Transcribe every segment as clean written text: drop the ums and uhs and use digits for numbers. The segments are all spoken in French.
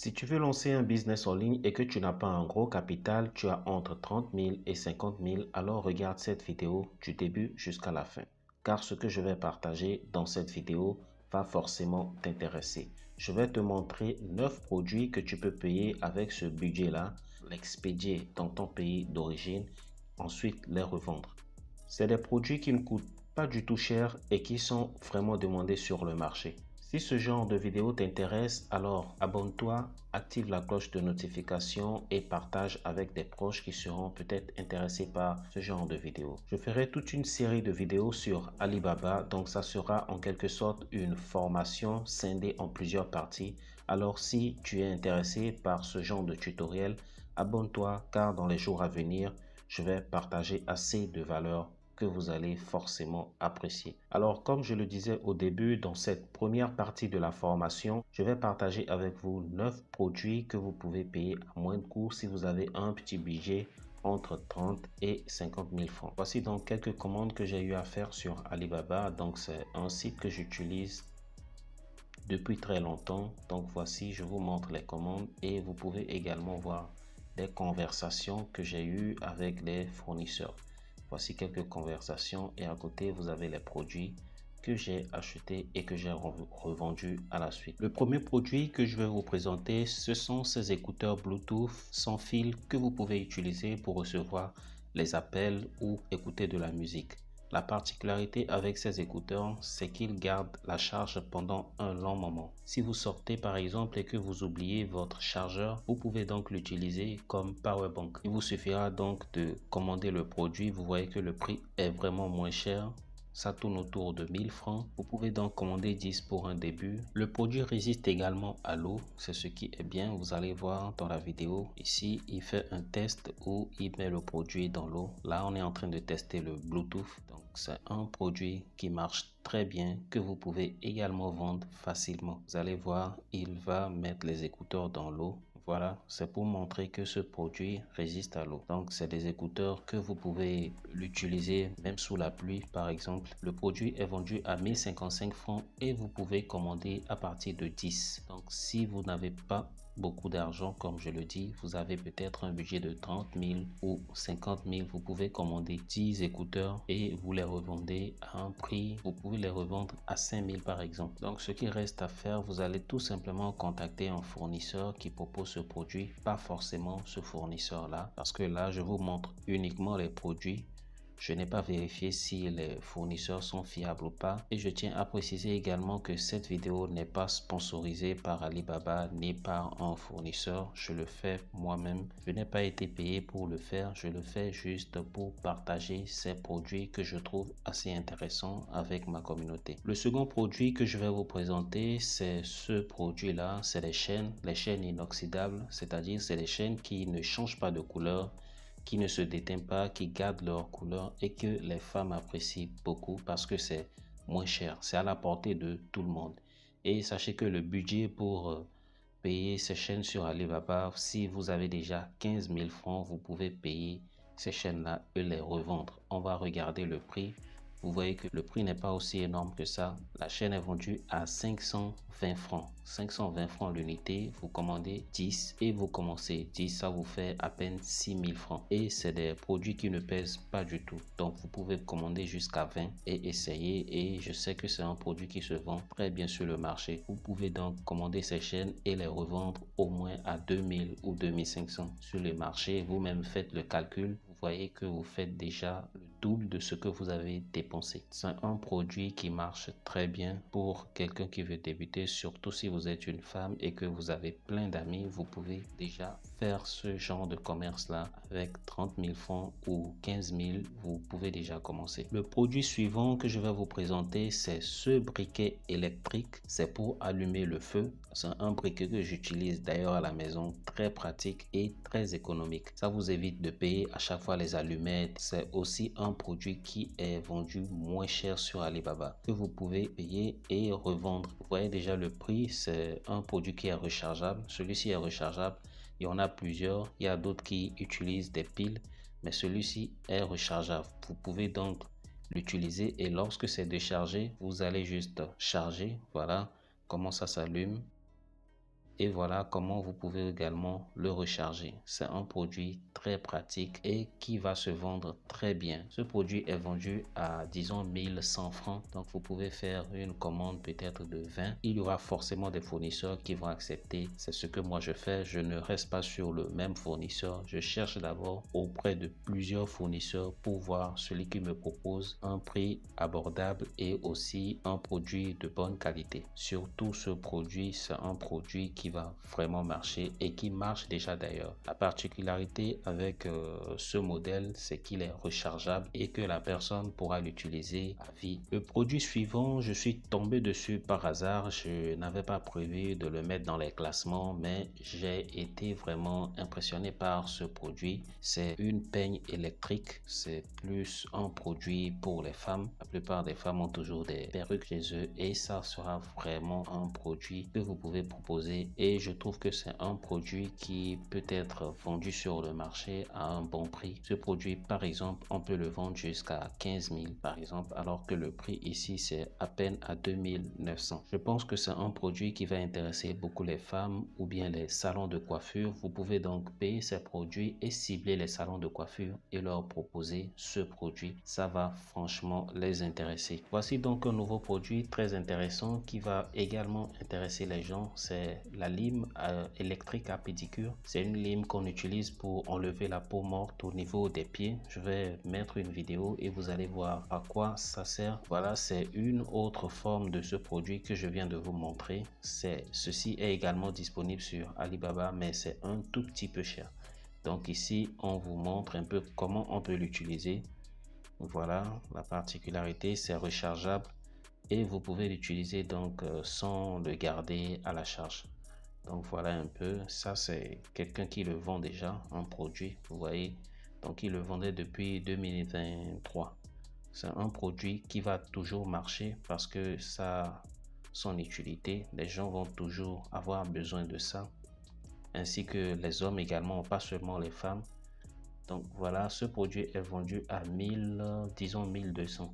Si tu veux lancer un business en ligne et que tu n'as pas un gros capital, tu as entre 30 000 et 50 000, alors regarde cette vidéo du début jusqu'à la fin. Car ce que je vais partager dans cette vidéo va forcément t'intéresser. Je vais te montrer 9 produits que tu peux payer avec ce budget-là, l'expédier dans ton pays d'origine, ensuite les revendre. C'est des produits qui ne coûtent pas du tout cher et qui sont vraiment demandés sur le marché. Si ce genre de vidéo t'intéresse, alors abonne-toi, active la cloche de notification et partage avec des proches qui seront peut-être intéressés par ce genre de vidéo. Je ferai toute une série de vidéos sur Alibaba, donc ça sera en quelque sorte une formation scindée en plusieurs parties. Alors si tu es intéressé par ce genre de tutoriel, abonne-toi car dans les jours à venir, je vais partager assez de valeur que vous allez forcément apprécier. Alors, comme je le disais au début, dans cette première partie de la formation, je vais partager avec vous 9 produits que vous pouvez payer à moindre coût si vous avez un petit budget entre 30 et 50 000 francs. Voici donc quelques commandes que j'ai eu à faire sur Alibaba. Donc, c'est un site que j'utilise depuis très longtemps. Donc, voici, je vous montre les commandes et vous pouvez également voir des conversations que j'ai eues avec les fournisseurs. Voici quelques conversations et à côté, vous avez les produits que j'ai achetés et que j'ai revendus à la suite. Le premier produit que je vais vous présenter, ce sont ces écouteurs Bluetooth sans fil que vous pouvez utiliser pour recevoir les appels ou écouter de la musique. La particularité avec ces écouteurs, c'est qu'ils gardent la charge pendant un long moment. Si vous sortez par exemple et que vous oubliez votre chargeur, vous pouvez donc l'utiliser comme powerbank. Il vous suffira donc de commander le produit. Vous voyez que le prix est vraiment moins cher. Ça tourne autour de 1000 francs. Vous pouvez donc commander 10 pour un début. Le produit résiste également à l'eau. C'est ce qui est bien. Vous allez voir dans la vidéo. Ici, il fait un test où il met le produit dans l'eau. Là, on est en train de tester le Bluetooth. Donc, c'est un produit qui marche très bien, que vous pouvez également vendre facilement. Vous allez voir, il va mettre les écouteurs dans l'eau. Voilà, c'est pour montrer que ce produit résiste à l'eau. Donc, c'est des écouteurs que vous pouvez l'utiliser même sous la pluie, par exemple. Le produit est vendu à 1055 francs et vous pouvez commander à partir de 10. Donc, si vous n'avez pas beaucoup d'argent, comme je le dis, vous avez peut-être un budget de 30 000 ou 50 000, vous pouvez commander 10 écouteurs et vous les revendez à un prix, vous pouvez les revendre à 5 000 par exemple. Donc, ce qui reste à faire, vous allez tout simplement contacter un fournisseur qui propose ce produit, pas forcément ce fournisseur-là, parce que là, je vous montre uniquement les produits. Je n'ai pas vérifié si les fournisseurs sont fiables ou pas. Et je tiens à préciser également que cette vidéo n'est pas sponsorisée par Alibaba ni par un fournisseur. Je le fais moi-même. Je n'ai pas été payé pour le faire. Je le fais juste pour partager ces produits que je trouve assez intéressants avec ma communauté. Le second produit que je vais vous présenter, c'est ce produit-là. C'est les chaînes inoxydables. C'est-à-dire, c'est les chaînes qui ne changent pas de couleur, qui ne se déteignent pas, qui gardent leur couleur et que les femmes apprécient beaucoup parce que c'est moins cher. C'est à la portée de tout le monde. Et sachez que le budget pour payer ces chaînes sur Alibaba, si vous avez déjà 15 000 francs, vous pouvez payer ces chaînes-là et les revendre. On va regarder le prix. Vous voyez que le prix n'est pas aussi énorme que ça. La chaîne est vendue à 520 francs. 520 francs l'unité. Vous commandez 10 et vous commencez 10. Ça vous fait à peine 6 000 francs. Et c'est des produits qui ne pèsent pas du tout. Donc, vous pouvez commander jusqu'à 20 et essayer. Et je sais que c'est un produit qui se vend très bien sur le marché. Vous pouvez donc commander ces chaînes et les revendre au moins à 2000 ou 2500 sur le marché. Vous-même faites le calcul. Vous voyez que vous faites déjà le double de ce que vous avez dépensé. C'est un produit qui marche très bien pour quelqu'un qui veut débuter, surtout si vous êtes une femme et que vous avez plein d'amis. Vous pouvez déjà faire ce genre de commerce là avec 30 000 francs ou 15 000. Vous pouvez déjà commencer. Le produit suivant que je vais vous présenter, c'est ce briquet électrique. C'est pour allumer le feu. C'est un briquet que j'utilise d'ailleurs à la maison, très pratique et très économique. Ça vous évite de payer à chaque fois les allumettes. C'est aussi un produit qui est vendu moins cher sur Alibaba, que vous pouvez payer et revendre. Vous voyez déjà le prix, c'est un produit qui est rechargeable. Celui-ci est rechargeable. Il y en a plusieurs. Il y a d'autres qui utilisent des piles, mais celui-ci est rechargeable. Vous pouvez donc l'utiliser et lorsque c'est déchargé, vous allez juste charger. Voilà comment ça s'allume. Et voilà comment vous pouvez également le recharger. C'est un produit très pratique et qui va se vendre très bien. Ce produit est vendu à disons 1100 francs. Donc vous pouvez faire une commande peut-être de 20. Il y aura forcément des fournisseurs qui vont accepter. C'est ce que moi je fais. Je ne reste pas sur le même fournisseur. Je cherche d'abord auprès de plusieurs fournisseurs pour voir celui qui me propose un prix abordable et aussi un produit de bonne qualité. Surtout ce produit, c'est un produit qui va vraiment marcher et qui marche déjà d'ailleurs. La particularité avec ce modèle, c'est qu'il est rechargeable et que la personne pourra l'utiliser à vie. Le produit suivant, je suis tombé dessus par hasard. Je n'avais pas prévu de le mettre dans les classements, mais j'ai été vraiment impressionné par ce produit. C'est une peigne électrique. C'est plus un produit pour les femmes. La plupart des femmes ont toujours des perruques chez eux et ça sera vraiment un produit que vous pouvez proposer, et je trouve que c'est un produit qui peut être vendu sur le marché à un bon prix. Ce produit, par exemple, on peut le vendre jusqu'à 15 000 par exemple, alors que le prix ici c'est à peine à 2900. Je pense que c'est un produit qui va intéresser beaucoup les femmes ou bien les salons de coiffure. Vous pouvez donc payer ces produits et cibler les salons de coiffure et leur proposer ce produit. Ça va franchement les intéresser. Voici donc un nouveau produit très intéressant qui va également intéresser les gens. C'est la lime électrique à pédicure. C'est une lime qu'on utilise pour enlever la peau morte au niveau des pieds. Je vais mettre une vidéo et vous allez voir à quoi ça sert. Voilà, c'est une autre forme de ce produit que je viens de vous montrer. Ceci est également disponible sur Alibaba, mais c'est un tout petit peu cher. Donc ici, on vous montre un peu comment on peut l'utiliser. Voilà, la particularité, c'est rechargeable et vous pouvez l'utiliser donc sans le garder à la charge. Donc voilà un peu, ça c'est quelqu'un qui le vend déjà, un produit, vous voyez. Donc il le vendait depuis 2023. C'est un produit qui va toujours marcher parce que ça a son utilité. Les gens vont toujours avoir besoin de ça, ainsi que les hommes également, pas seulement les femmes. Donc voilà, ce produit est vendu à 1000, disons 1200.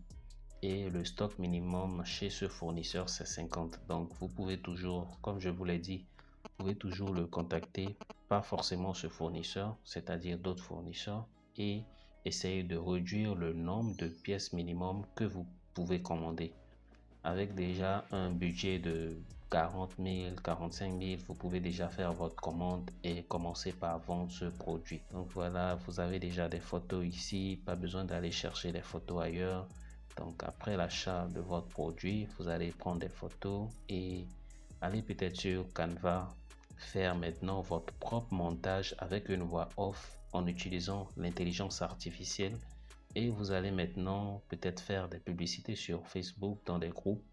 Et le stock minimum chez ce fournisseur, c'est 50. Donc vous pouvez toujours, comme je vous l'ai dit, vous pouvez toujours le contacter, pas forcément ce fournisseur, c'est-à-dire d'autres fournisseurs, et essayer de réduire le nombre de pièces minimum que vous pouvez commander. Avec déjà un budget de 40 000, 45 000, vous pouvez déjà faire votre commande et commencer par vendre ce produit. Donc voilà, vous avez déjà des photos ici, pas besoin d'aller chercher les photos ailleurs. Donc après l'achat de votre produit, vous allez prendre des photos et aller peut-être sur Canva, faire maintenant votre propre montage avec une voix off en utilisant l'intelligence artificielle. Et vous allez maintenant peut-être faire des publicités sur Facebook dans des groupes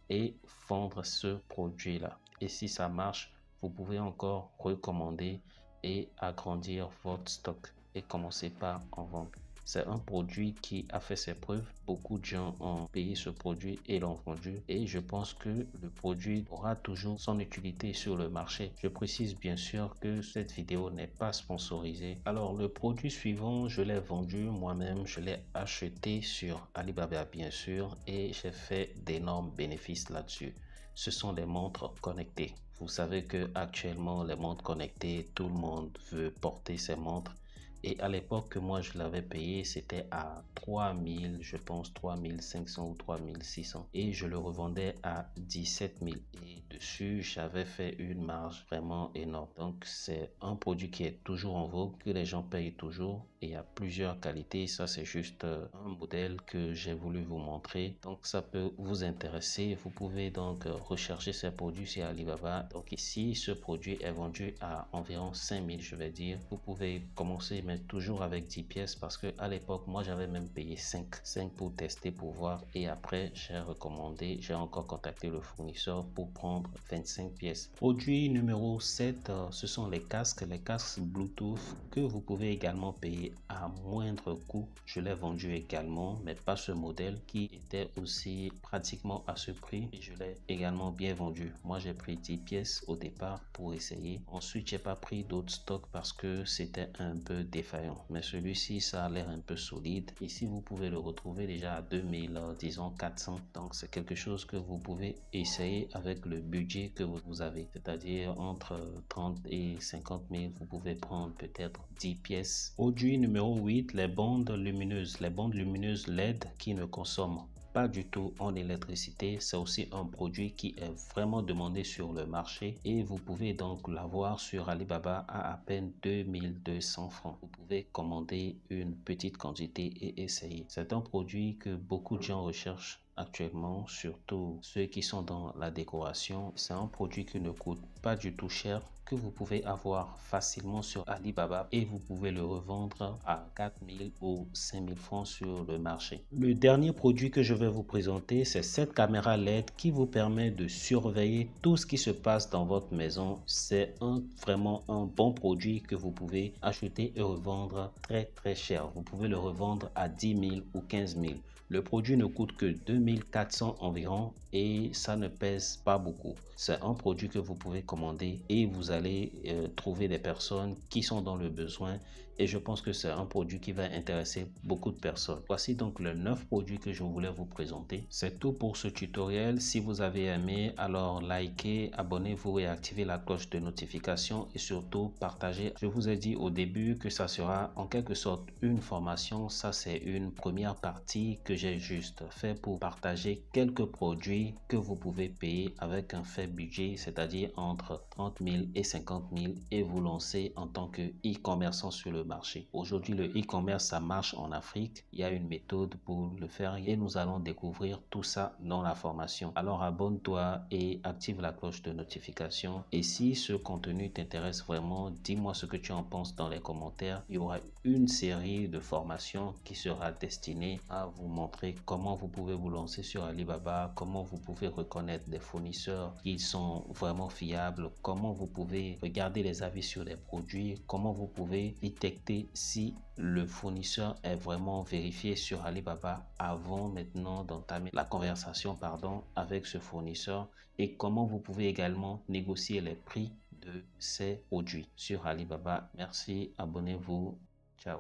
et vendre ce produit là. Et si ça marche, vous pouvez encore recommander et agrandir votre stock et commencer par en vendre. C'est un produit qui a fait ses preuves. Beaucoup de gens ont payé ce produit et l'ont vendu. Et je pense que le produit aura toujours son utilité sur le marché. Je précise bien sûr que cette vidéo n'est pas sponsorisée. Alors le produit suivant, je l'ai vendu moi-même. Je l'ai acheté sur Alibaba bien sûr. Et j'ai fait d'énormes bénéfices là-dessus. Ce sont des montres connectées. Vous savez que actuellement les montres connectées, tout le monde veut porter ces montres. Et à l'époque que moi je l'avais payé, c'était à 3000, je pense 3500 ou 3600. Et je le revendais à 17 000. Et dessus, j'avais fait une marge vraiment énorme. Donc c'est un produit qui est toujours en vogue, que les gens payent toujours. Et il y a plusieurs qualités. Ça c'est juste un modèle que j'ai voulu vous montrer. Donc ça peut vous intéresser. Vous pouvez donc rechercher ces produits sur Alibaba. Donc ici, ce produit est vendu à environ 5000, je vais dire. Vous pouvez commencer mais toujours avec 10 pièces parce que à l'époque moi j'avais même payé 5 pour tester, pour voir, et après j'ai recommandé, j'ai encore contacté le fournisseur pour prendre 25 pièces. Produit numéro 7, ce sont les casques Bluetooth que vous pouvez également payer et à moindre coût. Je l'ai vendu également, mais pas ce modèle qui était aussi pratiquement à ce prix, et je l'ai également bien vendu. Moi, j'ai pris 10 pièces au départ pour essayer. Ensuite, j'ai pas pris d'autres stocks parce que c'était un peu défaillant, mais celui-ci, ça a l'air un peu solide. Ici, vous pouvez le retrouver déjà à 2000, disons 400. Donc, c'est quelque chose que vous pouvez essayer avec le budget que vous avez, c'est-à-dire entre 30 et 50 000. Vous pouvez prendre peut-être 10 pièces. Produit numéro 8, les bandes lumineuses. Les bandes lumineuses LED qui ne consomment pas du tout en électricité. C'est aussi un produit qui est vraiment demandé sur le marché et vous pouvez donc l'avoir sur Alibaba à peine 2200 francs. Vous pouvez commander une petite quantité et essayer. C'est un produit que beaucoup de gens recherchent actuellement, surtout ceux qui sont dans la décoration. C'est un produit qui ne coûte pas du tout cher, que vous pouvez avoir facilement sur Alibaba et vous pouvez le revendre à 4000 ou 5000 francs sur le marché. Le dernier produit que je vais vous présenter, c'est cette caméra LED qui vous permet de surveiller tout ce qui se passe dans votre maison. C'est vraiment un bon produit que vous pouvez acheter et revendre très cher. Vous pouvez le revendre à 10 000 ou 15 000. Le produit ne coûte que 2400 environ et ça ne pèse pas beaucoup. C'est un produit que vous pouvez commander et vous allez trouver des personnes qui sont dans le besoin, et je pense que c'est un produit qui va intéresser beaucoup de personnes. Voici donc les 9 produits que je voulais vous présenter. C'est tout pour ce tutoriel. Si vous avez aimé, alors likez, abonnez-vous et activez la cloche de notification et surtout partagez. Je vous ai dit au début que ça sera en quelque sorte une formation. Ça, c'est une première partie que j'ai juste fait pour partager quelques produits que vous pouvez payer avec un faible budget, c'est-à-dire entre 30 000 et 50 000, et vous lancer en tant que e-commerçant sur le marché. Aujourd'hui, le e-commerce, ça marche en Afrique. Il y a une méthode pour le faire et nous allons découvrir tout ça dans la formation. Alors abonne-toi et active la cloche de notification. Et si ce contenu t'intéresse vraiment, dis-moi ce que tu en penses dans les commentaires. Il y aura une série de formations qui sera destinée à vous montrer comment vous pouvez vous lancer sur Alibaba, comment vous pouvez reconnaître des fournisseurs qui sont vraiment fiables, comment vous pouvez regarder les avis sur les produits, comment vous pouvez détecter si le fournisseur est vraiment vérifié sur Alibaba avant maintenant d'entamer la conversation avec ce fournisseur, et comment vous pouvez également négocier les prix de ces produits sur Alibaba. Merci, abonnez-vous, ciao.